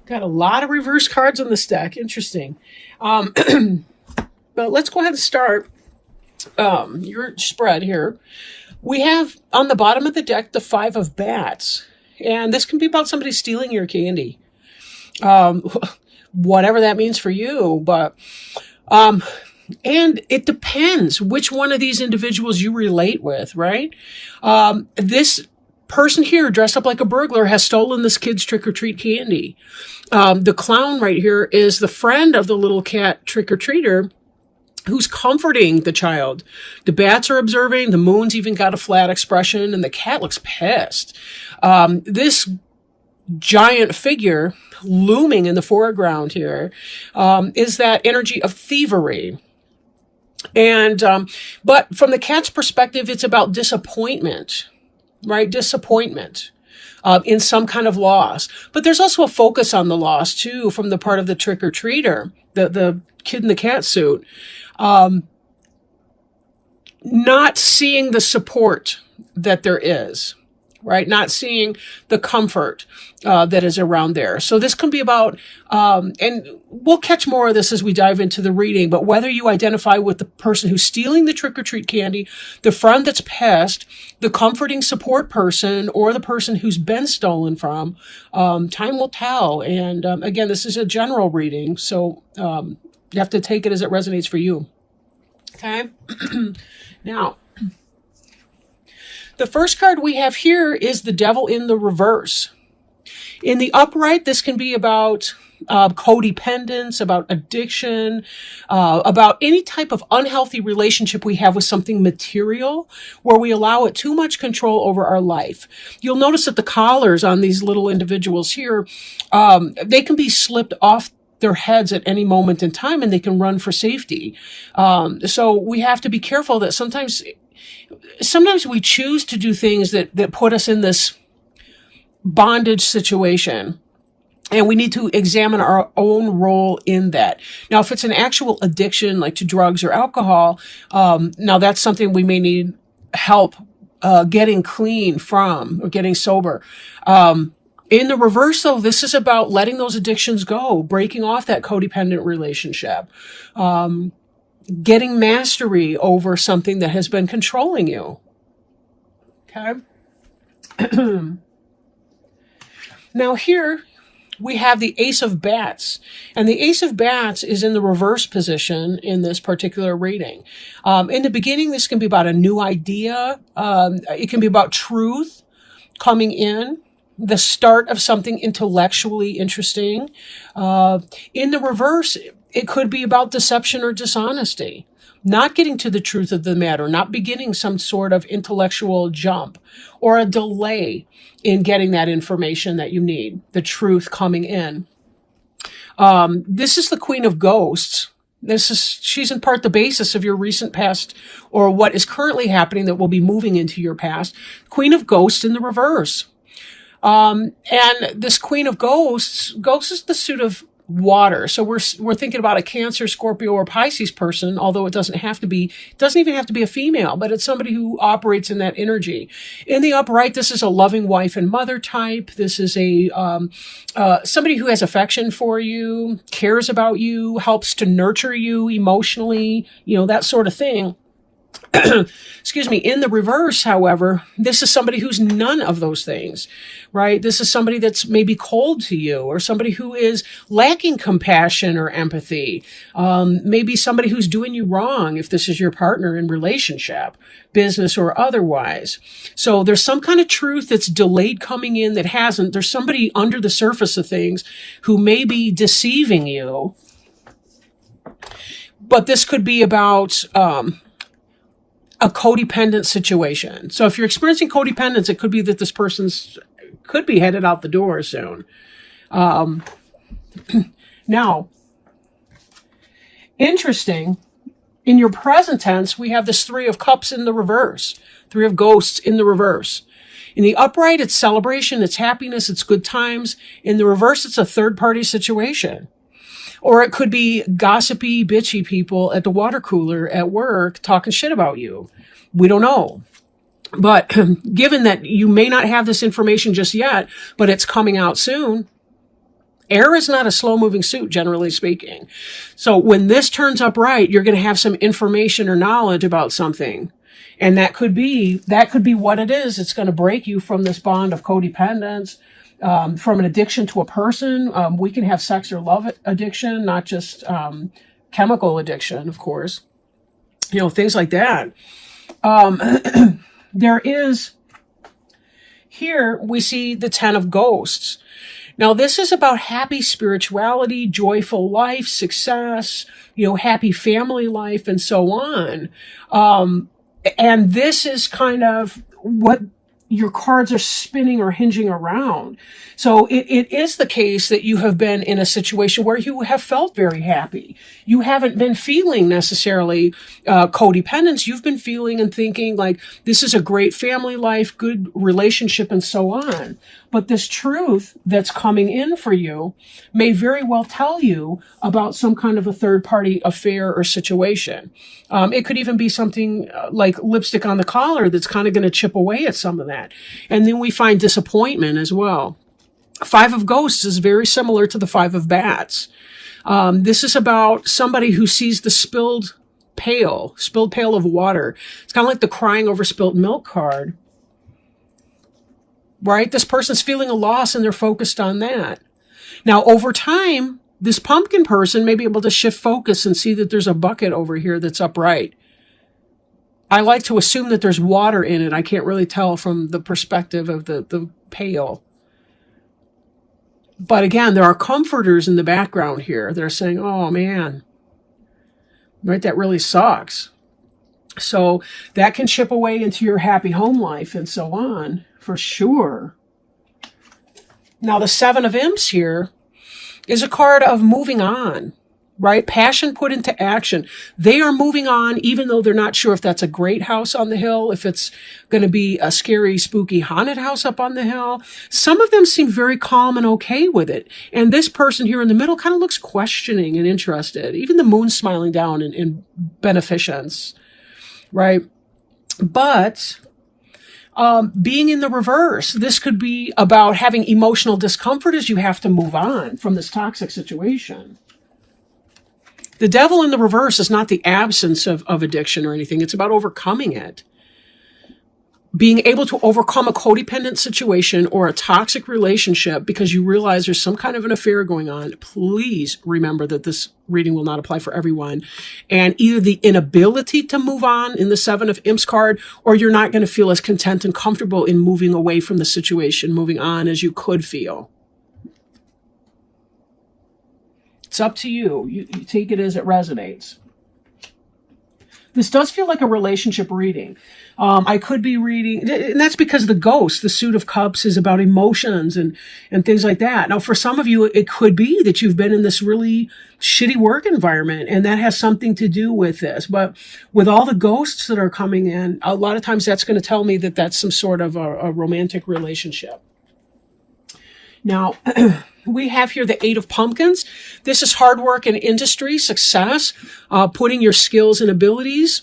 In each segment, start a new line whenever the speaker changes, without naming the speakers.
Got a lot of reverse cards on this deck. Interesting. Um, but let's go ahead and start your spread here. We have on the bottom of the deck the Five of Bats. And this can be about somebody stealing your candy. Um, whatever that means for you. But and it depends which one of these individuals you relate with, right? This person here dressed up like a burglar has stolen this kid's trick-or-treat candy. The clown right here is the friend of the little cat trick-or-treater who's comforting the child. The bats are observing, the moon's even got a flat expression, and the cat looks pissed. This giant figure looming in the foreground here is that energy of thievery. And, but from the cat's perspective, it's about disappointment, right? Disappointment. In some kind of loss. But there's also a focus on the loss, too, from the part of the trick-or-treater, the kid in the cat suit. Not seeing the support that there is, right? Not seeing the comfort that is around there. So this can be about, and we'll catch more of this as we dive into the reading, but whether you identify with the person who's stealing the trick-or-treat candy, the friend that's pissed, the comforting support person, or the person who's been stolen from, time will tell. And again, this is a general reading, so you have to take it as it resonates for you. Okay? Now, the first card we have here is the Devil in the reverse. In the upright, this can be about codependence, about addiction, about any type of unhealthy relationship we have with something material where we allow it too much control over our life. You'll notice that the collars on these little individuals here, they can be slipped off their heads at any moment in time and they can run for safety. So we have to be careful that sometimes we choose to do things that put us in this bondage situation. And we need to examine our own role in that. Now, if it's an actual addiction, like to drugs or alcohol, now that's something we may need help getting clean from or getting sober. In the reverse, though, this is about letting those addictions go, breaking off that codependent relationship, getting mastery over something that has been controlling you. Okay? Now here we have the Ace of Bats, and the Ace of Bats is in the reverse position in this particular reading. In the beginning, this can be about a new idea. It can be about truth coming in, the start of something intellectually interesting. In the reverse, it could be about deception or dishonesty, not getting to the truth of the matter, not beginning some sort of intellectual jump or a delay in getting that information that you need, the truth coming in. This is the Queen of Ghosts. She's in part the basis of your recent past or what is currently happening that will be moving into your past. Queen of Ghosts in the reverse. And this Queen of Ghosts is the suit of water. So we're thinking about a Cancer, Scorpio, or Pisces person, although it doesn't even have to be a female, but it's somebody who operates in that energy. In the upright, this is a loving wife and mother type. This is somebody who has affection for you, cares about you, helps to nurture you emotionally, that sort of thing. Excuse me. In the reverse, however, this is somebody who's none of those things, right? This is somebody that's maybe cold to you, or somebody who is lacking compassion or empathy. Maybe somebody who's doing you wrong if this is your partner in relationship, business or otherwise. So there's some kind of truth that's delayed coming in that hasn't. There's somebody under the surface of things who may be deceiving you. But this could be about, a codependent situation. So if you're experiencing codependence, it could be that this person's could be headed out the door soon. Now, interesting, in your present tense, we have this Three of Cups in the reverse, Three of Ghosts in the reverse. In the upright, it's celebration, it's happiness, it's good times. In the reverse, it's a third-party situation. Or it could be gossipy, bitchy people at the water cooler at work talking shit about you. We don't know. But given that you may not have this information just yet, but it's coming out soon, Air is not a slow-moving suit, generally speaking. So when this turns upright, you're going to have some information or knowledge about something. And that could be what it is. It's going to break you from this bond of codependence, from an addiction to a person. We can have sex or love addiction, not just chemical addiction, of course. Things like that. There is, here we see the 10 of Ghosts. Now, this is about happy spirituality, joyful life, success, happy family life, and so on. And this is kind of what your cards are spinning or hinging around. So it is the case that you have been in a situation where you have felt very happy. You haven't been feeling necessarily codependence. You've been feeling and thinking like this is a great family life, good relationship, and so on. But this truth that's coming in for you may very well tell you about some kind of a third-party affair or situation. It could even be something like lipstick on the collar that's kind of going to chip away at some of that. And then we find disappointment as well. 5 of Ghosts is very similar to the 5 of Bats. This is about somebody who sees the spilled pail of water. It's kind of like the crying over spilt milk card. Right? This person's feeling a loss and they're focused on that. Now, over time, this pumpkin person may be able to shift focus and see that there's a bucket over here that's upright. I like to assume that there's water in it. I can't really tell from the perspective of the pail. But again, there are comforters in the background here. They're saying, oh man, right? That really sucks. So that can chip away into your happy home life and so on, for sure. Now, the 7 of Imps here is a card of moving on, right? Passion put into action. They are moving on, even though they're not sure if that's a great house on the hill, if it's going to be a scary, spooky, haunted house up on the hill. Some of them seem very calm and okay with it. And this person here in the middle kind of looks questioning and interested. Even the moon's smiling down in beneficence, right? But being in the reverse, this could be about having emotional discomfort as you have to move on from this toxic situation. The Devil in the reverse is not the absence of addiction or anything. It's about overcoming it. Being able to overcome a codependent situation or a toxic relationship because you realize there's some kind of an affair going on. Please remember that this reading will not apply for everyone. And either the inability to move on in the 7 of Imps card, or you're not going to feel as content and comfortable in moving away from the situation, moving on as you could feel. It's up to you. You take it as it resonates. This does feel like a relationship reading. I could be reading, and that's because the Ghost, the Suit of Cups, is about emotions and things like that. Now, for some of you, it could be that you've been in this really shitty work environment, and that has something to do with this. But with all the ghosts that are coming in, a lot of times that's going to tell me that that's some sort of a romantic relationship. Now, we have here the 8 of Pumpkins. This is hard work and industry, success, putting your skills and abilities.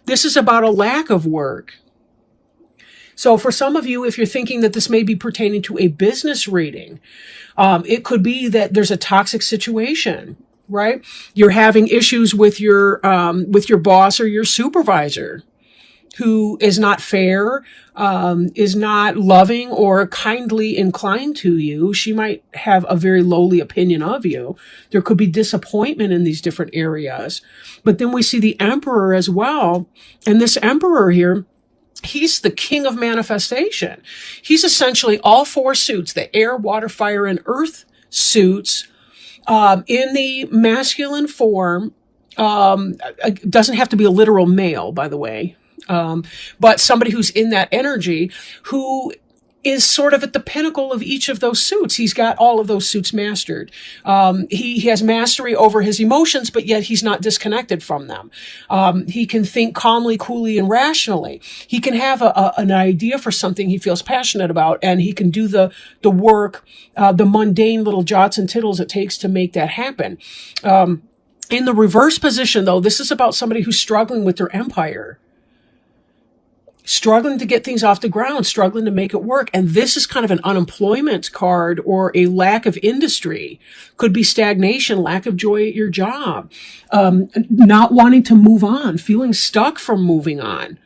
This is about a lack of work. So for some of you, if you're thinking that this may be pertaining to a business reading, it could be that there's a toxic situation, right? You're having issues with your boss or your supervisor, who is not fair, is not loving or kindly inclined to you. She might have a very lowly opinion of you. There could be disappointment in these different areas. But then we see the Emperor as well. And this Emperor here, he's the king of manifestation. He's essentially all 4 suits, the air, water, fire, and earth suits, in the masculine form. It doesn't have to be a literal male, by the way. But somebody who's in that energy, who is sort of at the pinnacle of each of those suits. He's got all of those suits mastered. He has mastery over his emotions, but yet he's not disconnected from them. He can think calmly, coolly, and rationally. He can have an idea for something he feels passionate about, and he can do the work, the mundane little jots and tittles it takes to make that happen. In the reverse position, though, this is about somebody who's struggling with their empire. struggling to get things off the ground, struggling to make it work. And this is kind of an unemployment card or a lack of industry. Could be stagnation, lack of joy at your job, not wanting to move on, feeling stuck from moving on,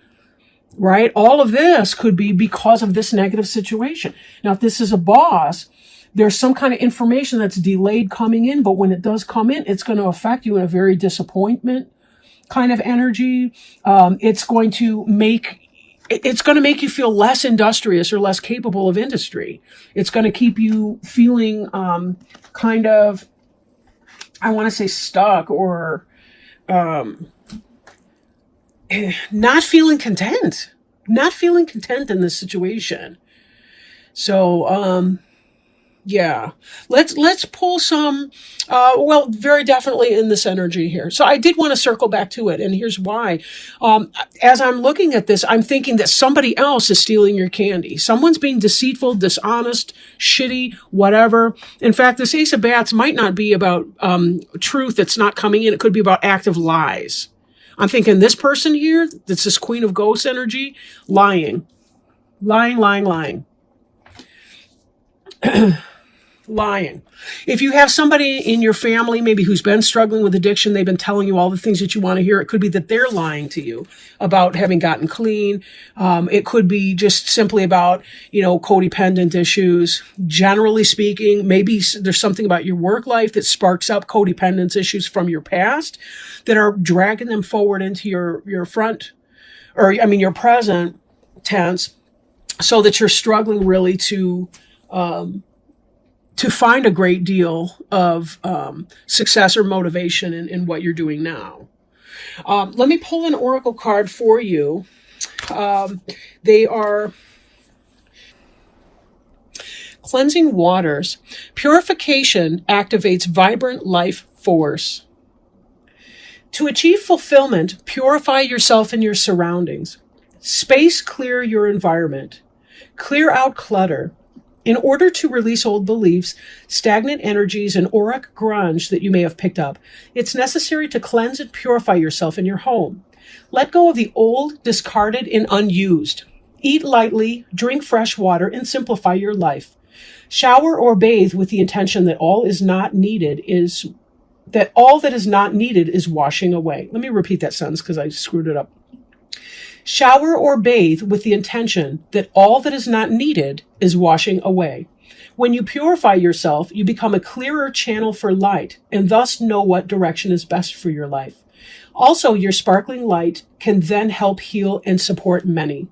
right? All of this could be because of this negative situation. Now, if this is a boss, there's some kind of information that's delayed coming in, but when it does come in, it's going to affect you in a very disappointment kind of energy. It's going to make you feel less industrious or less capable of industry. It's going to keep you feeling kind of, I want to say stuck or not feeling content in this situation. So, yeah, let's pull some, very definitely in this energy here. So I did want to circle back to it, and here's why. As I'm looking at this, I'm thinking that somebody else is stealing your candy. Someone's being deceitful, dishonest, shitty, whatever. In fact, this Ace of Bats might not be about truth that's not coming in. It could be about active lies. I'm thinking this person here, that's this Queen of Ghosts energy, lying. Lying. If you have somebody in your family, maybe who's been struggling with addiction, they've been telling you all the things that you want to hear. It could be that they're lying to you about having gotten clean. It could be just simply about, codependent issues. Generally speaking, maybe there's something about your work life that sparks up codependence issues from your past that are dragging them forward into your present tense, so that you're struggling really to find a great deal of success or motivation in what you're doing now. Let me pull an oracle card for you. They are cleansing waters. Purification activates vibrant life force. To achieve fulfillment, purify yourself and your surroundings. Space clear your environment. Clear out clutter. In order to release old beliefs, stagnant energies, and auric grunge that you may have picked up, it's necessary to cleanse and purify yourself in your home. Let go of the old, discarded, and unused. Eat lightly, drink fresh water, and simplify your life. Shower or bathe with the intention that all that is not needed is washing away. Let me repeat that sentence because I screwed it up. Shower or bathe with the intention that all that is not needed is washing away. When you purify yourself, you become a clearer channel for light and thus know what direction is best for your life. Also, your sparkling light can then help heal and support many.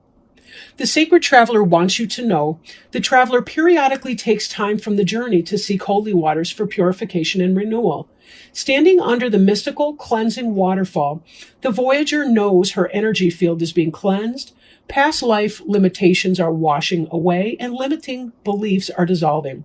The sacred traveler wants you to know the traveler periodically takes time from the journey to seek holy waters for purification and renewal. Standing under the mystical cleansing waterfall, the voyager knows her energy field is being cleansed, past life limitations are washing away, and limiting beliefs are dissolving.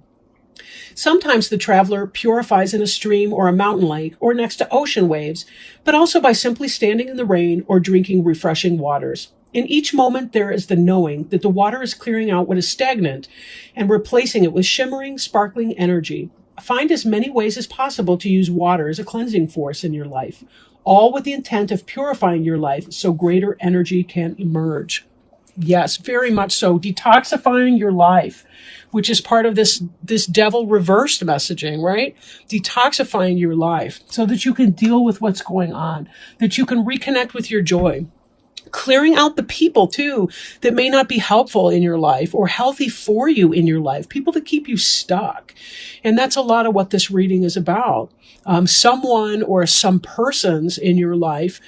Sometimes the traveler purifies in a stream or a mountain lake or next to ocean waves, but also by simply standing in the rain or drinking refreshing waters. In each moment, there is the knowing that the water is clearing out what is stagnant and replacing it with shimmering, sparkling energy. Find as many ways as possible to use water as a cleansing force in your life, all with the intent of purifying your life so greater energy can emerge. Yes, very much so. Detoxifying your life, which is part of this devil reversed messaging, right? Detoxifying your life so that you can deal with what's going on, that you can reconnect with your joy. Clearing out the people, too, that may not be helpful in your life or healthy for you in your life, people that keep you stuck. And that's a lot of what this reading is about. Someone or some persons in your life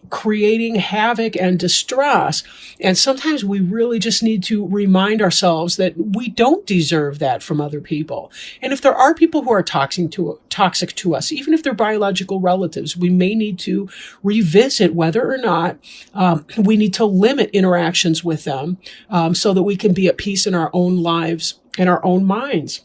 creating havoc and distress. And sometimes we really just need to remind ourselves that we don't deserve that from other people. And if there are people who are toxic to us, even if they're biological relatives, we may need to revisit whether or not we need to limit interactions with them so that we can be at peace in our own lives and our own minds.